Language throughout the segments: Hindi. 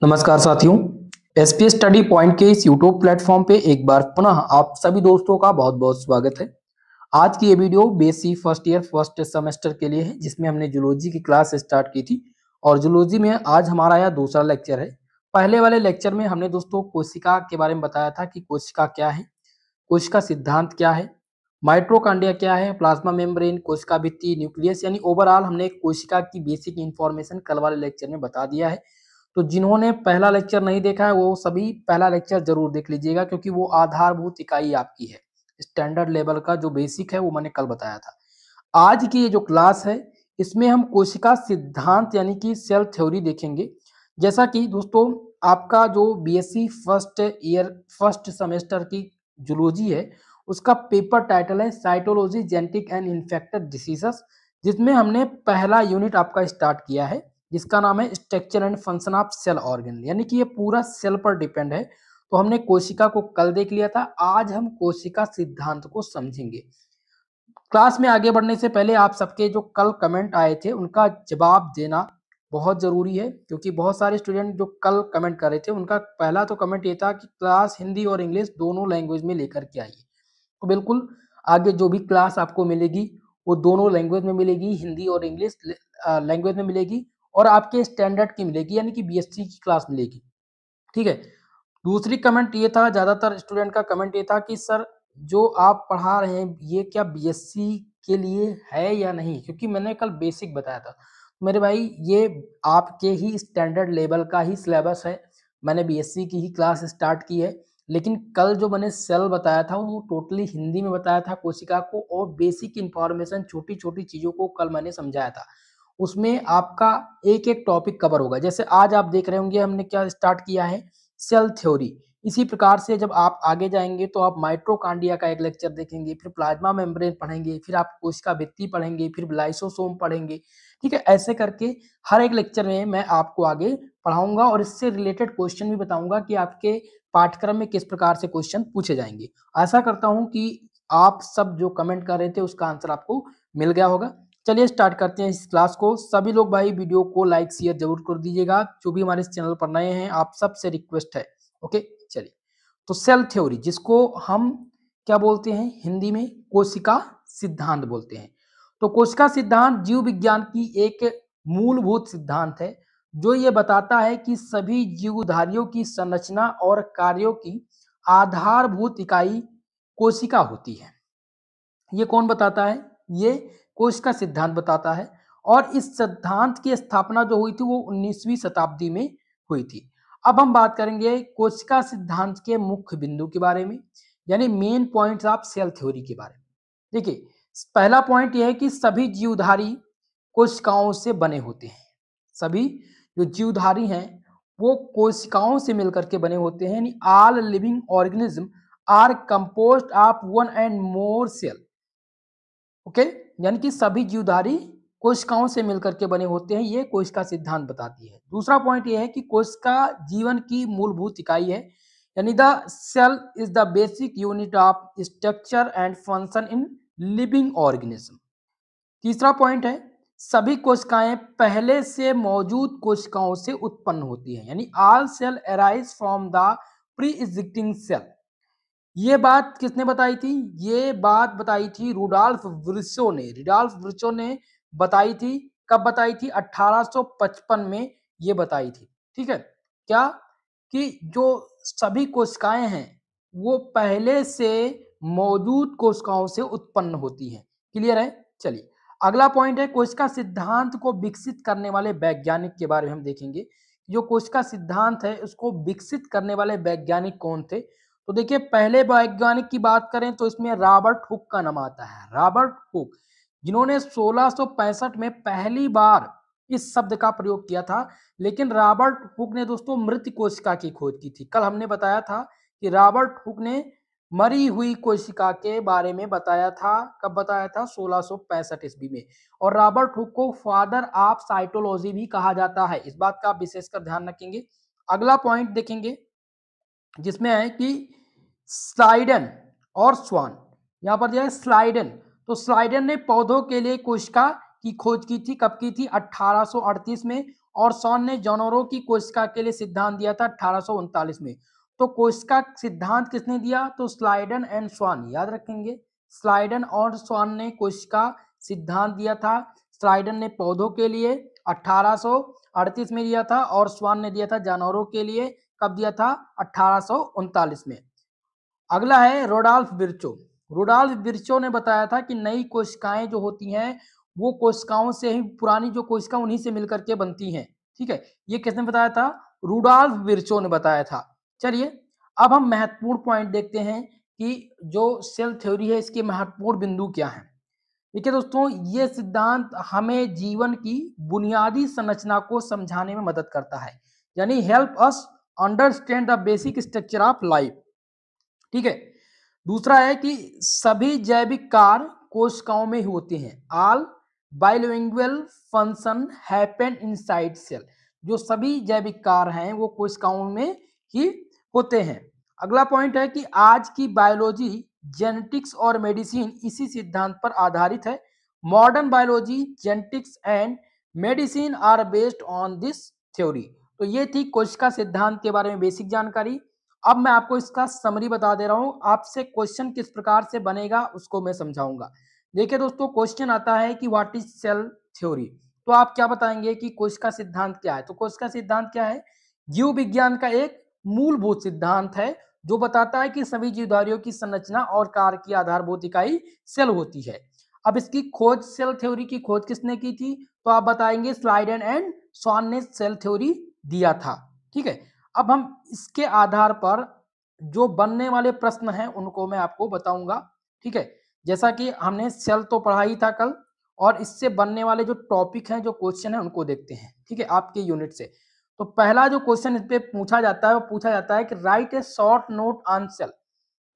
नमस्कार साथियों, एसपीएस स्टडी पॉइंट के इस यूट्यूब प्लेटफॉर्म पे एक बार पुनः आप सभी दोस्तों का बहुत बहुत स्वागत है। आज की ये video BSc first year first semester के लिए है, जिसमें हमने जूलॉजी की क्लास स्टार्ट की थी और जूलॉजी में आज हमारा यह दूसरा लेक्चर है। पहले वाले लेक्चर में हमने दोस्तों कोशिका के बारे में बताया था कि कोशिका क्या है, कोशिका सिद्धांत क्या है, माइटोकॉन्ड्रिया क्या है, प्लाज्मा मेम्ब्रेन, कोशिका भित्ति, न्यूक्लियस, यानी ओवरऑल हमने कोशिका की बेसिक इंफॉर्मेशन कल वाले लेक्चर में बता दिया है। तो जिन्होंने पहला लेक्चर नहीं देखा है वो सभी पहला लेक्चर जरूर देख लीजिएगा, क्योंकि वो आधारभूत इकाई आपकी है। स्टैंडर्ड लेवल का जो बेसिक है वो मैंने कल बताया था। आज की ये जो क्लास है इसमें हम कोशिका सिद्धांत यानी कि सेल थ्योरी देखेंगे। जैसा कि दोस्तों आपका जो BSc first year first semester की जूलॉजी है उसका पेपर टाइटल है cytology genetic and infected diseases, जिसमें हमने पहला यूनिट आपका स्टार्ट किया है जिसका नाम है structure and function of cell organ, यानी कि ये पूरा सेल पर डिपेंड है। तो हमने कोशिका को कल देख लिया था, आज हम कोशिका सिद्धांत को समझेंगे। क्लास में आगे बढ़ने से पहले आप सबके जो कल कमेंट आए थे उनका जवाब देना बहुत जरूरी है, क्योंकि बहुत सारे स्टूडेंट जो कल कमेंट कर रहे थे उनका पहला तो कमेंट ये था कि क्लास हिंदी और इंग्लिश दोनों लैंग्वेज में लेकर के आइए। तो बिल्कुल आगे जो भी क्लास आपको मिलेगी वो दोनों लैंग्वेज में मिलेगी, हिंदी और इंग्लिश लैंग्वेज में मिलेगी और आपके स्टैंडर्ड की मिलेगी, यानी कि बीएससी की क्लास मिलेगी। ठीक है। दूसरी कमेंट ये था, ज्यादातर स्टूडेंट का कमेंट ये था कि सर जो आप पढ़ा रहे हैं ये क्या बीएससी के लिए है या नहीं, क्योंकि मैंने कल बेसिक बताया था। मेरे भाई ये आपके ही स्टैंडर्ड लेवल का ही सिलेबस है, मैंने बीएससी की ही क्लास स्टार्ट की है। लेकिन कल जो मैंने सेल बताया था वो टोटली हिंदी में बताया था कोशिका को, और बेसिक इंफॉर्मेशन छोटी छोटी चीजों को कल मैंने समझाया था। उसमें आपका एक एक टॉपिक कवर होगा। जैसे आज आप देख रहे होंगे हमने क्या स्टार्ट किया है, सेल थ्योरी। इसी प्रकार से जब आप आगे जाएंगे तो आप माइटोकॉन्ड्रिया का एक लेक्चर देखेंगे, फिर प्लाज्मा मेम्ब्रेन पढ़ेंगे, फिर आप कोशिका भित्ति पढ़ेंगे, फिर लाइसोसोम पढ़ेंगे। ठीक है, ऐसे करके हर एक लेक्चर में मैं आपको आगे पढ़ाऊंगा और इससे रिलेटेड क्वेश्चन भी बताऊंगा कि आपके पाठ्यक्रम में किस प्रकार से क्वेश्चन पूछे जाएंगे। आशा करता हूं कि आप सब जो कमेंट कर रहे थे उसका आंसर आपको मिल गया होगा। चलिए स्टार्ट करते हैं इस क्लास को। सभी लोग भाई वीडियो को लाइक शेयर जरूर कर दीजिएगा, जो भी हमारे इस चैनल पर नए हैं आप सबसे रिक्वेस्ट है। ओके चलिए, तो सेल थ्योरी जिसको हम क्या बोलते हैं हिंदी में, कोशिका सिद्धांत बोलते हैं। तो कोशिका सिद्धांत जीव विज्ञान की एक मूलभूत सिद्धांत है जो ये बताता है कि सभी जीवधारियों की संरचना और कार्यों की आधारभूत इकाई कोशिका होती है। ये कौन बताता है? ये कोशिका सिद्धांत बताता है। और इस सिद्धांत की स्थापना जो हुई थी वो 19वीं शताब्दी में हुई थी। अब हम बात करेंगे कोशिका सिद्धांत के मुख्य बिंदु के बारे में, यानी main points of cell theory के बारे में। देखिए, पहला पॉइंट यह है कि सभी जीवधारी कोशिकाओं से बने होते हैं। सभी जो जीवधारी हैं वो कोशिकाओं से मिलकर के बने होते हैं, यानी all living organism are composed of one and more cell. Okay, यानी कि सभी जीवधारी कोशिकाओं से मिलकर के बने होते हैं, ये कोशिका सिद्धांत बताती है। दूसरा पॉइंट ये है कि कोशिका जीवन की मूलभूत इकाई है, यानी the cell is the basic unit of structure and function in living organism. तीसरा पॉइंट है सभी कोशिकाएं पहले से मौजूद कोशिकाओं से उत्पन्न होती हैं, यानी all cell arise from the pre existing cell. ये बात किसने बताई थी? ये बात बताई थी रुडॉल्फ विर्चो ने। रुडॉल्फ विर्चो ने बताई थी। कब बताई थी? 1855 में ये बताई थी। ठीक है, क्या कि जो सभी कोशिकाएं हैं वो पहले से मौजूद कोशिकाओं से उत्पन्न होती हैं। क्लियर है? चलिए अगला पॉइंट है कोशिका सिद्धांत को विकसित करने वाले वैज्ञानिक के बारे में हम देखेंगे। जो कोशिका सिद्धांत है उसको विकसित करने वाले वैज्ञानिक कौन थे? तो देखिए, पहले वैज्ञानिक की बात करें तो इसमें रॉबर्ट हुक का नाम आता है। रॉबर्ट हुक, जिन्होंने 1665 में पहली बार इस शब्द का प्रयोग किया था। लेकिन रॉबर्ट हुक ने दोस्तों मृत कोशिका की खोज की थी। कल हमने बताया था कि रॉबर्ट हुक ने मरी हुई कोशिका के बारे में बताया था। कब बताया था? 1665 ईस्वी में। और रॉबर्ट हुक को फादर ऑफ साइटोलॉजी भी कहा जाता है, इस बात का आप विशेषकर ध्यान रखेंगे। अगला पॉइंट देखेंगे जिसमें है कि स्लाइडन और स्वान। यहां पर जो है स्लाइडन, तो स्लाइडन ने पौधों के लिए कोशिका की खोज की थी। कब की थी? 1838 में। और शॉन ने जानवरों की कोशिका के लिए सिद्धांत दिया था 1839 में। तो कोशिका सिद्धांत किसने दिया? तो स्लाइडन एंड स्वान, याद रखेंगे। स्लाइडन और स्वान ने कोशिका सिद्धांत दिया था। स्लाइडन ने पौधों के लिए 1838 में दिया था और स्वान ने दिया था जानवरों के लिए, कब दिया था? 1839 में। अगला है रोडोल्फ विर्चो। रोडोल्फ विर्चो ने बताया था कि नई कोशिकाएं जो होती हैं वो कोशिकाओं से ही, पुरानी जो कोशिका उन्हीं से मिलकर के बनती हैं। ठीक है, ये किसने बताया था? रूडोल्फ विर्चो ने बताया था। चलिए अब हम महत्वपूर्ण पॉइंट देखते हैं कि जो सेल थ्योरी है इसके महत्वपूर्ण बिंदु क्या है। देखिए दोस्तों, ये सिद्धांत हमें जीवन की बुनियादी संरचना को समझाने में मदद करता है, यानी help us understand the basic structure of life. ठीक है, दूसरा है कि सभी जैविक कार्य कोशिकाओं में ही होते हैं। All biological function happen inside cell. जो सभी जैविक कार्य हैं वो कोशिकाओं में ही होते हैं। अगला पॉइंट है कि आज की बायोलॉजी, जेनेटिक्स और मेडिसिन इसी सिद्धांत पर आधारित है। Modern biology, genetics and medicine are based on this theory. तो ये थी कोशिका सिद्धांत के बारे में बेसिक जानकारी। अब मैं आपको इसका समरी बता दे रहा हूं, आपसे क्वेश्चन किस प्रकार से बनेगा उसको मैं समझाऊंगा। देखिए दोस्तों, क्वेश्चन आता है कि व्हाट इज सेल थ्योरी, तो आप क्या बताएंगे कि कोशिका सिद्धांत क्या है? तो कोशिका सिद्धांत क्या है? जीव विज्ञान का एक मूलभूत सिद्धांत है जो बताता है कि सभी जीवधारियों की संरचना और कार्य की आधारभूत इकाई सेल होती है। अब इसकी खोज, सेल थ्योरी की खोज किसने की थी? तो आप बताएंगे स्लाइडन एंड स्वान ने सेल थ्योरी दिया था। ठीक है, अब हम इसके आधार पर जो बनने वाले प्रश्न हैं उनको मैं आपको बताऊंगा। ठीक है, जैसा कि हमने सेल तो पढ़ा ही था कल, और इससे बनने वाले जो टॉपिक हैं, जो क्वेश्चन है उनको देखते हैं। ठीक है, आपके यूनिट से। तो पहला जो क्वेश्चन इस पे पूछा जाता है वो पूछा जाता है कि right A short note on sale.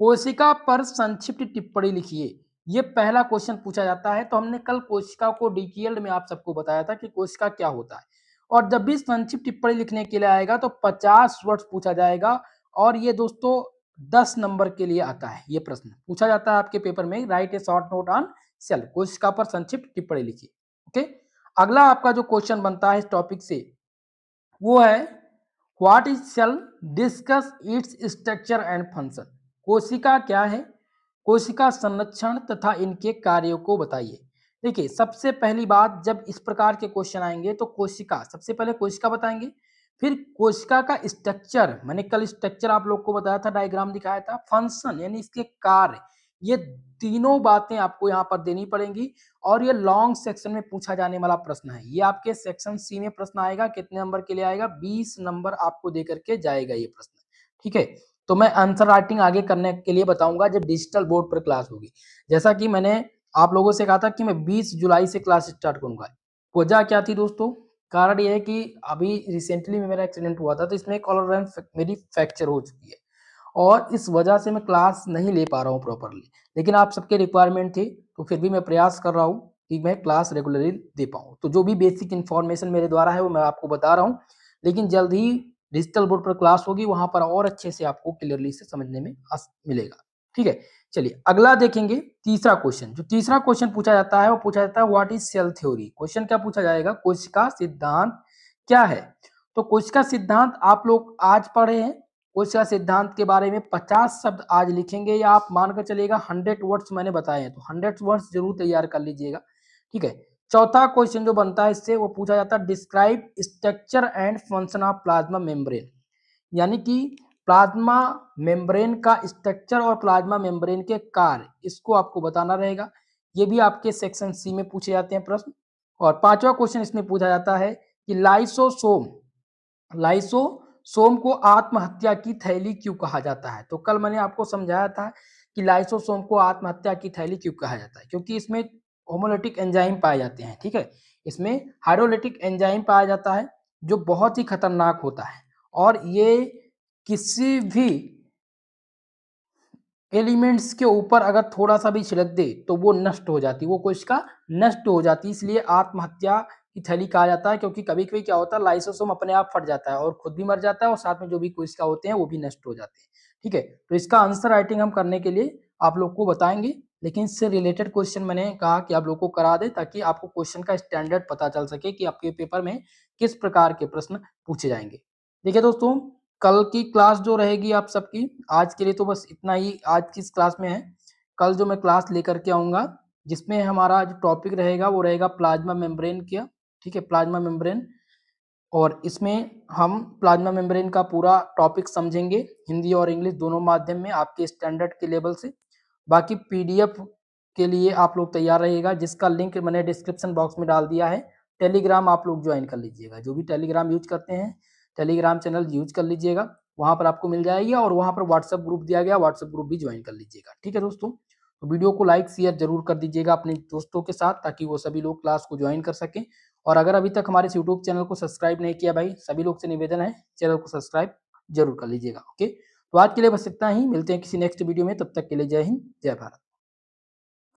कोशिका पर संक्षिप्त टिप्पणी लिखिए। ये पहला क्वेश्चन पूछा जाता है। तो हमने कल कोशिका को डिटेल्ड में आप सबको बताया था कि कोशिका क्या होता है, और जब भी संक्षिप्त टिप्पणी लिखने के लिए आएगा तो 50 वर्ड्स पूछा जाएगा। और ये दोस्तों 10 नंबर के लिए आता है। ये प्रश्न पूछा जाता है आपके पेपर में, right A short note on sale, कोशिका पर संक्षिप्त टिप्पणी लिखिए। ओके, अगला आपका जो क्वेश्चन बनता है इस टॉपिक से वो है what is cell, discuss its structure and function. कोशिका क्या है, कोशिका संरक्षण तथा इनके कार्यों को बताइए। देखिए, सबसे पहली बात, जब इस प्रकार के क्वेश्चन आएंगे तो कोशिका, सबसे पहले कोशिका बताएंगे, फिर कोशिका का स्ट्रक्चर, मैंने कल स्ट्रक्चर आप लोग को बताया था, डायग्राम दिखाया था, फंक्शन यानी इसके कार्य, ये तीनों बातें आपको यहाँ पर देनी पड़ेंगी। और ये लॉन्ग सेक्शन में पूछा जाने वाला प्रश्न है। ये आपके सेक्शन सी में प्रश्न आएगा, कितने नंबर के लिए आएगा? 20 नंबर आपको दे करके जाएगा ये प्रश्न। ठीक है, तो मैं आंसर राइटिंग आगे करने के लिए बताऊंगा जब डिजिटल बोर्ड पर क्लास होगी। जैसा कि मैंने आप लोगों से कहा था कि मैं 20 जुलाई से क्लास स्टार्ट करूंगा। वजह क्या थी दोस्तों? कारण यह है कि अभी रिसेंटली में मेरा एक्सीडेंट हुआ था, तो इसमें कॉलर मेरी फ्रैक्चर हो चुकी है और इस वजह से मैं क्लास नहीं ले पा रहा हूँ प्रॉपरली। लेकिन आप सबके रिक्वायरमेंट थी तो फिर भी मैं प्रयास कर रहा हूँ कि मैं क्लास रेगुलरली दे पाऊँ। तो जो भी बेसिक इन्फॉर्मेशन मेरे द्वारा है वो मैं आपको बता रहा हूँ, लेकिन जल्द ही डिजिटल बोर्ड पर क्लास होगी, वहां पर और अच्छे से आपको क्लियरली से समझने में मिलेगा। ठीक है, चलिए अगला देखेंगे तीसरा क्वेश्चन। जो तीसरा क्वेश्चन पूछा जाता है वो पूछा जाता है what is cell theory. Question क्या पूछा जाएगा? कोशिका सिद्धांत क्या है। तो कोशिका सिद्धांत आप लोग आज पढ़े हैं। कोशिका सिद्धांत के बारे में 50 शब्द आज लिखेंगे, या आप मानकर चलिएगा 100 वर्ड्स मैंने बताए हैं, तो 100 वर्ड्स जरूर तैयार कर लीजिएगा। ठीक है, चौथा क्वेश्चन जो बनता है इससे वो पूछा जाता है describe structure and function of plasma membrane, यानी कि प्लाज्मा मेम्ब्रेन का स्ट्रक्चर और प्लाज्मा मेम्ब्रेन के कार्य, इसको आपको बताना रहेगा। ये भी आपके सेक्शन सी में पूछे जाते हैं प्रश्न। और पांचवा क्वेश्चन इसमें पूछा जाता है कि लाइसोसोम को आत्महत्या की थैली क्यों कहा जाता है। तो कल मैंने आपको समझाया था कि लाइसोसोम को आत्महत्या की थैली क्यों कहा जाता है, क्योंकि इसमें होमोलिटिक एंजाइम पाए जाते हैं। ठीक है, इसमें हाइड्रोलिटिक एंजाइम पाया जाता है जो बहुत ही खतरनाक होता है, और ये किसी भी एलिमेंट्स के ऊपर अगर थोड़ा सा भी छिड़क दे तो वो नष्ट हो जाती, वो कोशिका नष्ट हो जाती। इसलिए आत्महत्या की थैली कहा जाता है, क्योंकि कभी कभी क्या होता है लाइसोसोम अपने आप फट जाता है और खुद भी मर जाता है और साथ में जो भी कोशिका होते हैं वो भी नष्ट हो जाते हैं। ठीक है, तो इसका आंसर राइटिंग हम करने के लिए आप लोग को बताएंगे। लेकिन इससे रिलेटेड क्वेश्चन मैंने कहा कि आप लोग को करा दे, ताकि आपको क्वेश्चन का स्टैंडर्ड पता चल सके कि आपके पेपर में किस प्रकार के प्रश्न पूछे जाएंगे। देखिए दोस्तों, कल की क्लास जो रहेगी आप सबकी, आज के लिए तो बस इतना ही आज की इस क्लास में है। कल जो मैं क्लास लेकर के आऊंगा, जिसमें हमारा जो टॉपिक रहेगा वो रहेगा प्लाज्मा मेम्ब्रेन का। ठीक है, प्लाज्मा मेम्ब्रेन। और इसमें हम प्लाज्मा मेम्ब्रेन का पूरा टॉपिक समझेंगे, हिंदी और इंग्लिश दोनों माध्यम में, आपके स्टैंडर्ड के लेवल से। बाकी पीडीएफ के लिए आप लोग तैयार रहिएगा, जिसका लिंक मैंने डिस्क्रिप्शन बॉक्स में डाल दिया है। टेलीग्राम आप लोग ज्वाइन कर लीजिएगा, जो भी टेलीग्राम यूज करते हैं टेलीग्राम चैनल यूज कर लीजिएगा, वहां पर आपको मिल जाएगी। और वहां पर व्हाट्सएप ग्रुप दिया गया, व्हाट्सएप ग्रुप भी ज्वाइन कर लीजिएगा। ठीक है दोस्तों, तो वीडियो को लाइक शेयर जरूर कर दीजिएगा अपने दोस्तों के साथ, ताकि वो सभी लोग क्लास को ज्वाइन कर सकें। और अगर अभी तक हमारे यूट्यूब चैनल को सब्सक्राइब नहीं किया भाई, सभी लोग से निवेदन है, चैनल को सब्सक्राइब जरूर कर लीजिएगा। ओके, तो आज के लिए बस इतना ही, मिलते हैं किसी नेक्स्ट वीडियो में, तब तक के लिए जय हिंद जय भारत।